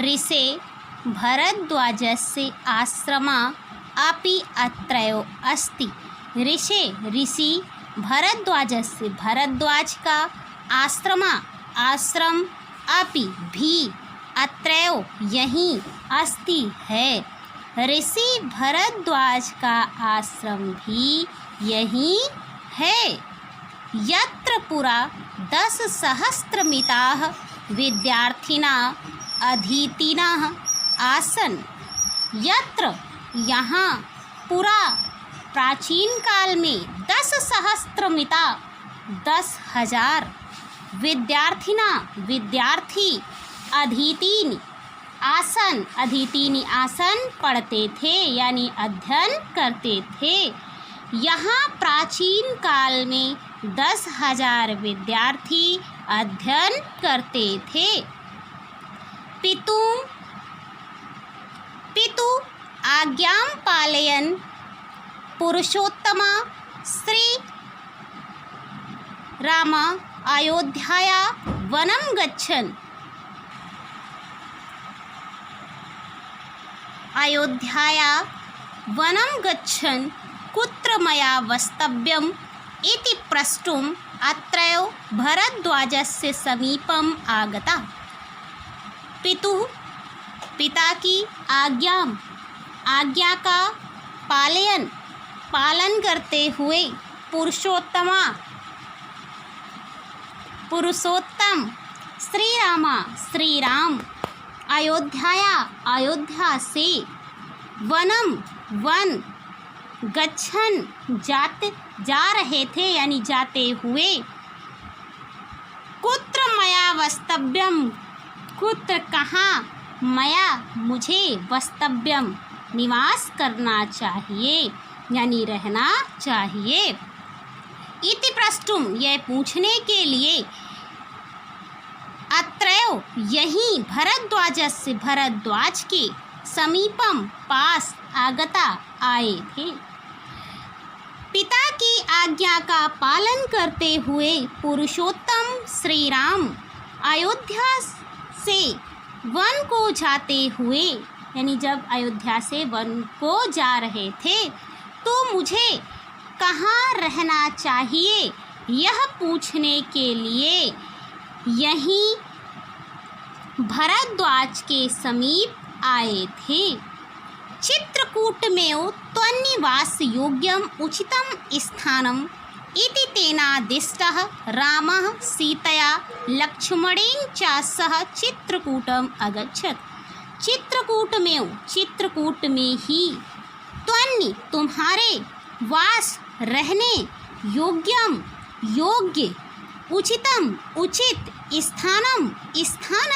ऋषे भरद्वाजस्य आश्रमा अपि अत्रैव अस्ति। ऋषि भरद्वाजस्य भरद्वाज का आश्रम अपि भी अत्रैव यहीं अस्ति है। ऋषि भरद्वाज का आश्रम भी यहीं है। यत्र पुरा 10,000 विद्यार्थिनः अधीतिनः आसन्। यत्र यहाँ पुरा प्राचीन काल में 10,000 विद्यार्थी अधीतिनी आसन पढ़ते थे यानी अध्ययन करते थे। यहाँ प्राचीन काल में 10,000 विद्यार्थी अध्ययन करते थे। पितु आज्ञां पालयन् पुरुषोत्तमा श्री राम अयोध्याया वनं गच्छन्। कुत्र मया वस्तव्यम् इति प्रष्टुम् अत्रैव भरद्वाजस्य समीपम् आगता। पिता की आज्ञा का पालन करते हुए पुरुषोत्तम श्री राम अयोध्या से वन गच्छन जा रहे थे यानी जाते हुए। कुत्र मया वस्तव्यम, कुत्र कहाँ, मया मुझे, वस्तव्यम निवास करना चाहिए यानी रहना चाहिए। इति प्रष्टुम यह पूछने के लिए, अत्रैव यहीं भरद्वाज के समीपम पास आगता आए थे। पिता की आज्ञा का पालन करते हुए पुरुषोत्तम श्री राम अयोध्या से वन को जाते हुए यानी जब अयोध्या से वन को जा रहे थे तो मुझे कहाँ रहना चाहिए यह पूछने के लिए यहीं भरद्वाज के समीप आए थे। चित्रकूटमेव त्वन्निवास योग्यम उचितम स्थानम इति तेनादिष्टः रामः सीतया लक्ष्मणेन च सह चित्रकूटम अगच्छत्। चित्रकूट में ही त्वन्नि तुम्हारे वास रहने योग्य उचितम उचित स्थान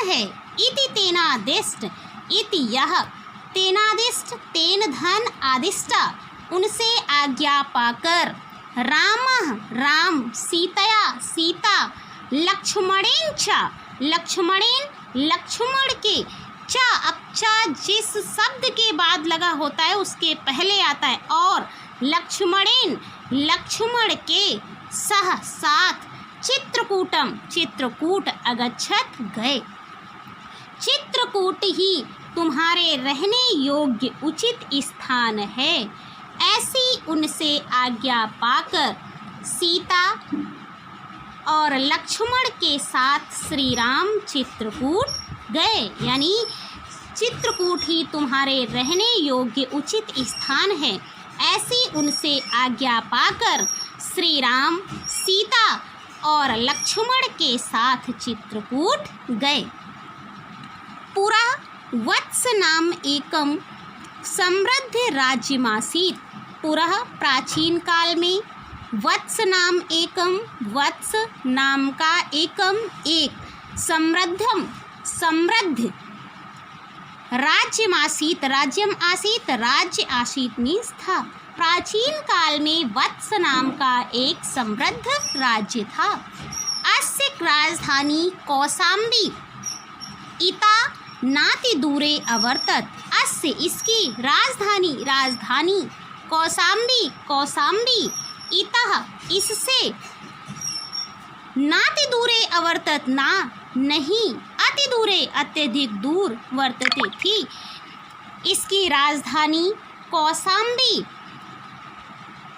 है। इति तेनादिष्ट इति यह तेन धन आदिष्टा उनसे आज्ञा पाकर राम सीता लक्ष्मणेन लक्ष्मण के चा जिस शब्द के बाद लगा होता है उसके पहले आता है और लक्ष्मण के साथ चित्रकूट अगच्छत गए। चित्रकूट ही तुम्हारे रहने योग्य उचित स्थान है। ऐसी उनसे आज्ञा पाकर सीता और लक्ष्मण के साथ श्री राम चित्रकूट गए यानी चित्रकूट ही तुम्हारे रहने योग्य उचित स्थान है। ऐसी उनसे आज्ञा पाकर श्री राम सीता और लक्ष्मण के साथ चित्रकूट गए। पुरा वत्स नाम एकम समृद्ध राज्यमासीत। पुरः प्राचीन काल में वत्स नाम का एक समृद्ध राज्य आसीत मीन्स था। प्राचीन काल में वत्स नाम का एक समृद्ध राज्य था। अस्य राजधानी कौशाम्बी इता नाति दूरे अवर्तत। अस्य इसकी राजधानी कौशाम्बी इतः इससे नाति दूरे अवर्तत नहीं अतिदूरे अत्यधिक दूर वर्तते थी। इसकी राजधानी कौशाम्बी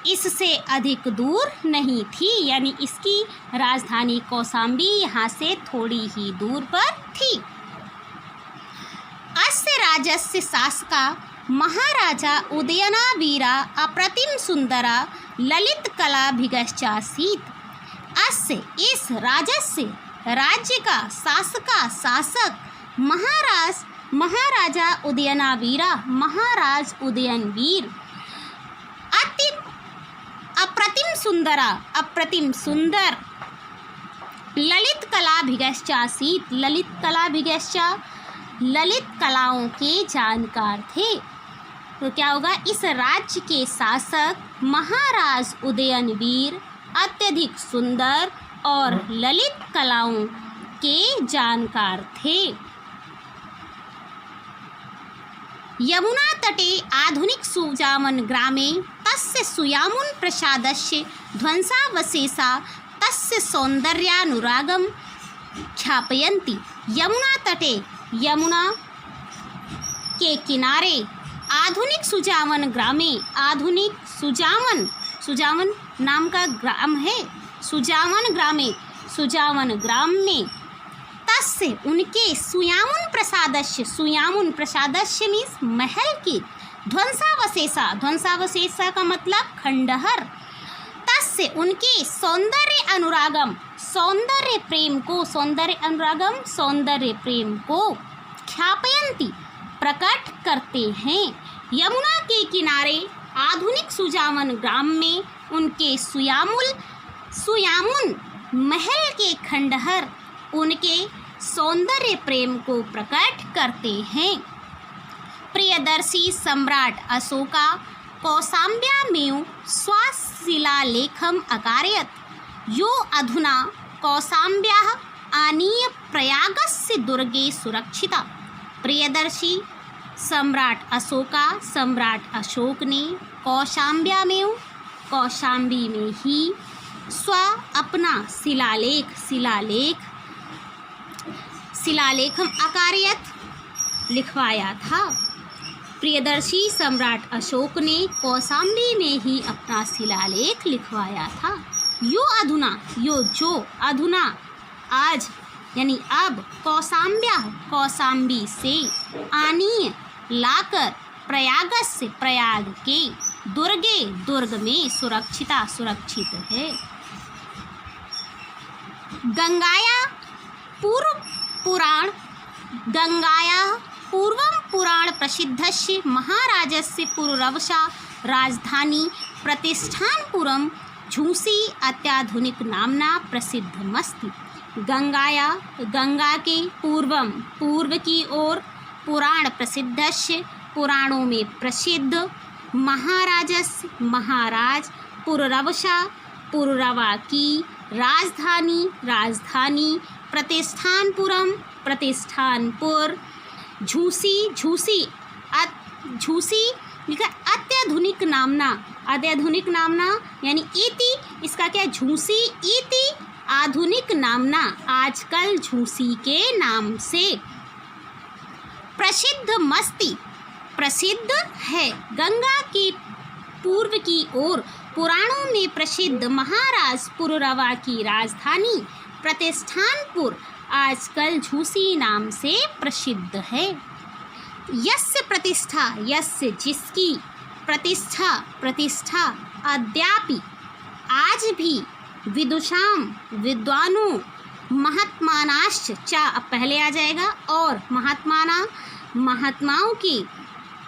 इससे अधिक दूर नहीं थी, यानी इसकी राजधानी कौशाम्बी यहाँ से थोड़ी ही दूर पर थी। अस्य राजस्य शासका महाराजा उदयनावीरा अप्रतिम सुंदरा ललित कलाभिगश्चासीत्। अस्य इस राजस्य राज्य का शासक महाराजा उदयनावीरा महाराज उदयनवीर अप्रतिम सुंदर ललित कलाभिगश्चासीत्। ललित कलाओं के जानकार थे। तो क्या होगा, इस राज्य के शासक महाराज उदयनवीर अत्यधिक सुंदर और ललित कलाओं के जानकार थे। यमुना तटे आधुनिक सुजामन ग्रामे तस्य सुयामुन प्रसादस्य ध्वंसावशेषा तस्य सौंदर्यानुरागम ख्यापयन्ति। यमुना तटे, यमुना के किनारे आधुनिक सुजामन ग्रामे, आधुनिक सुजामन नाम का ग्राम है, सुजामन ग्राम में तस्य उनके सुयामुन प्रसादस्य मीन्स महल की, ध्वंसावशेषा का मतलब खंडहर, तस्य उनके सौंदर्य प्रेम को ख्यापयन्ति प्रकट करते हैं। यमुना के किनारे आधुनिक सुजामन ग्राम में उनके सुयामुन महल के खंडहर उनके सौंदर्य प्रेम को प्रकट करते हैं। प्रियदर्शी सम्राट अशोका कौशाम्ब्यामेव स्वशिलालेखम् अकारयत्, यो अधुना कौशाम्ब्याः आनीय प्रयागस्य दुर्गे सुरक्षिता। प्रियदर्शी सम्राट अशोक ने कौशाम्बी में ही अपना शिलालेखम अकार्यत लिखवाया था। प्रियदर्शी सम्राट अशोक ने कौशाम्बी में ही अपना शिलालेख लिखवाया था। जो अधुना आज यानी अब कौशाम्बी से आनीय लाकर प्रयाग के दुर्ग में सुरक्षित है। गंगाया पूर्वं पुराण प्रसिद्धस्य महाराजस्य पुरुरवसा राजधानी प्रतिष्ठानपुरं झूसी अत्याधुनिक नामना प्रसिद्धमस्ति। गंगा के पूर्व की ओर पुराण प्रसिद्धस्य पुराणों में प्रसिद्ध महाराज पुरुरवा की राजधानी प्रतिष्ठानपुर झूसी अत्याधुनिक नामना यानी इति, इसका क्या झूसी इति आधुनिक नामना, आजकल झूसी के नाम से प्रसिद्ध है। गंगा की पूर्व की ओर पुराणों में प्रसिद्ध महाराज पुरुरवा की राजधानी प्रतिष्ठानपुर आजकल झूसी नाम से प्रसिद्ध है। यस्य जिसकी प्रतिष्ठा अद्यापि आज भी विद्वानों महात्मानाश्च पहले आ जाएगा, और महात्माओं की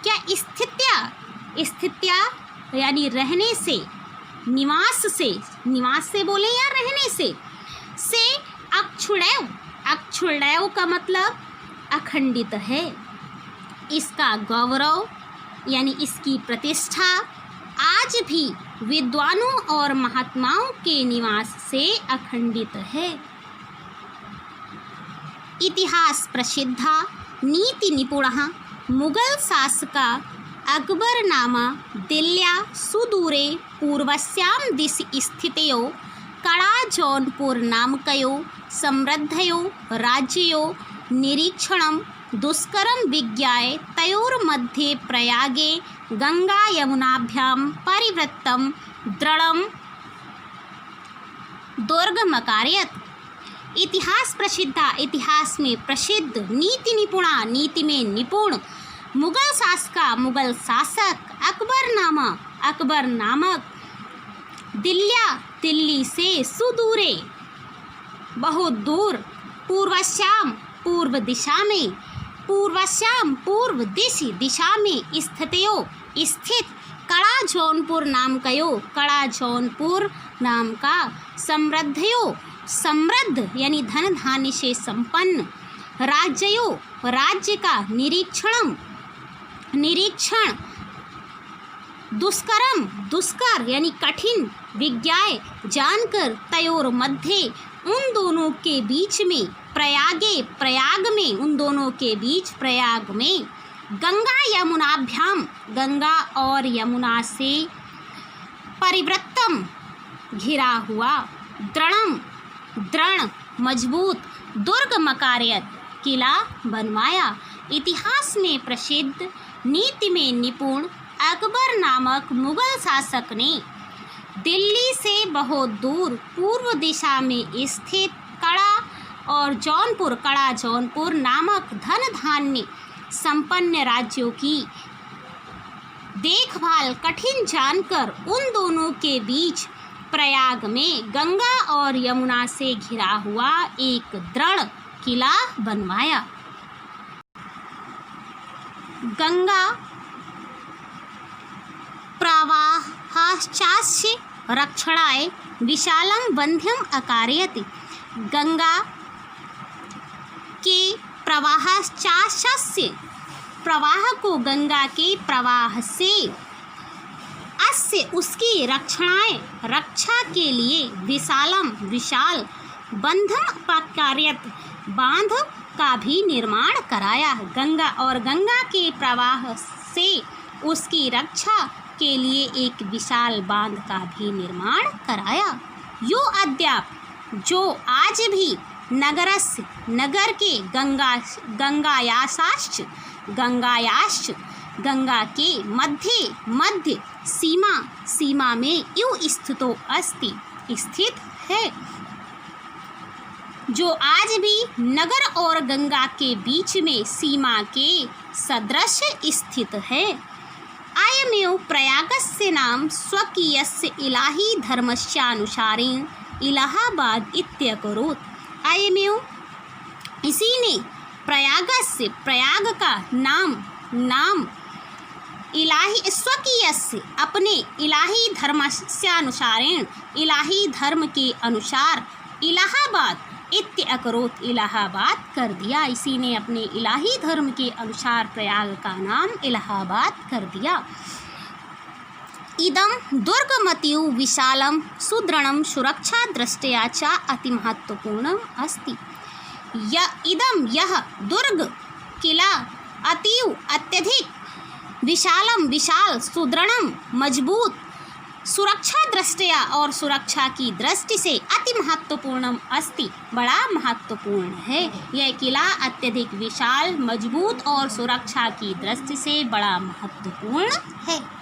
क्या स्थित्या यानी रहने से, निवास से बोले या रहने से अक्षुण्णैव का मतलब अखंडित है। इसका गौरव यानी इसकी प्रतिष्ठा आज भी विद्वानों और महात्माओं के निवास से अखंडित है। इतिहास प्रसिद्धा नीति निपुणः मुगल शासका अकबर नामा दिल्ल्या सुदूरे पूर्वस्यां दिशि स्थितयो कड़ा जौनपुर नामकयो समृद्धयो राज्ययो निरीक्षणं दुष्करं विज्ञाय तयोर्मध्ये प्रयागे गंगा यमुनाभ्यां परिवृत्तं दृढ़ं दुर्गमकारयत्। इतिहास में प्रसिद्ध नीति में निपुण मुगल शासक अकबर नामक दिल्ली से सुदूरे बहुत दूर पूर्व दिशा में स्थित कड़ा जौनपुर नाम का समृद्ध यानी धन धान्य से संपन्न राज्य का निरीक्षण दुष्कर यानी कठिन विज्ञाय जानकर तयोर मध्य उन दोनों के बीच में प्रयाग में गंगा यमुनाभ्याम गंगा और यमुना से परिवृत्तम घिरा हुआ दृढ़ मजबूत दुर्ग मकारयत किला बनवाया। इतिहास में प्रसिद्ध नीति में निपुण अकबर नामक मुगल शासक ने दिल्ली से बहुत दूर पूर्व दिशा में स्थित कड़ा जौनपुर नामक धन धान्य संपन्न राज्यों की देखभाल कठिन जानकर उन दोनों के बीच प्रयाग में गंगा और यमुना से घिरा हुआ एक दृढ़ किला बनवाया। गंगा प्रवाहाश्चास्य रक्षणाय विशालं बंध्यम अकारयति। गंगा के प्रवाह को गंगा के प्रवाह से उसकी रक्षा के लिए विशाल बंधम अकारयत बांध का भी निर्माण कराया। गंगा के प्रवाह से उसकी रक्षा के लिए एक विशाल बांध का भी निर्माण कराया। जो आज भी नगर के गंगा के मध्य सीमा में यूं स्थित है। जो आज भी नगर और गंगा के बीच में सीमा के सदृश स्थित है। अयमेव प्रयागस्य नाम स्वकीयस्य इलाही धर्मस्यानुसारेण इलाहाबाद इत्यकरोत्। अयमेव इसी ने प्रयाग का नाम इलाही स्वकीयस्य अपने इलाही धर्मस्यानुसारेण इलाही धर्म के अनुसार इलाहाबाद इत्यकरोत् इलाहाबाद कर दिया। इसी ने अपने इलाही धर्म के अनुसार प्रयाग का नाम इलाहाबाद कर दिया। इदं दुर्गमतिउ विशालं सुदृढ़ं सुरक्षा दृष्ट्या च अति महत्वपूर्णम् अस्ति। यह दुर्ग किला अत्यधिक विशाल सुदृढ़ मजबूत सुरक्षा दृष्टया और सुरक्षा की दृष्टि से अति महत्वपूर्ण अस्ति बड़ा महत्वपूर्ण है। यह किला अत्यधिक विशाल मजबूत और सुरक्षा की दृष्टि से बड़ा महत्वपूर्ण है।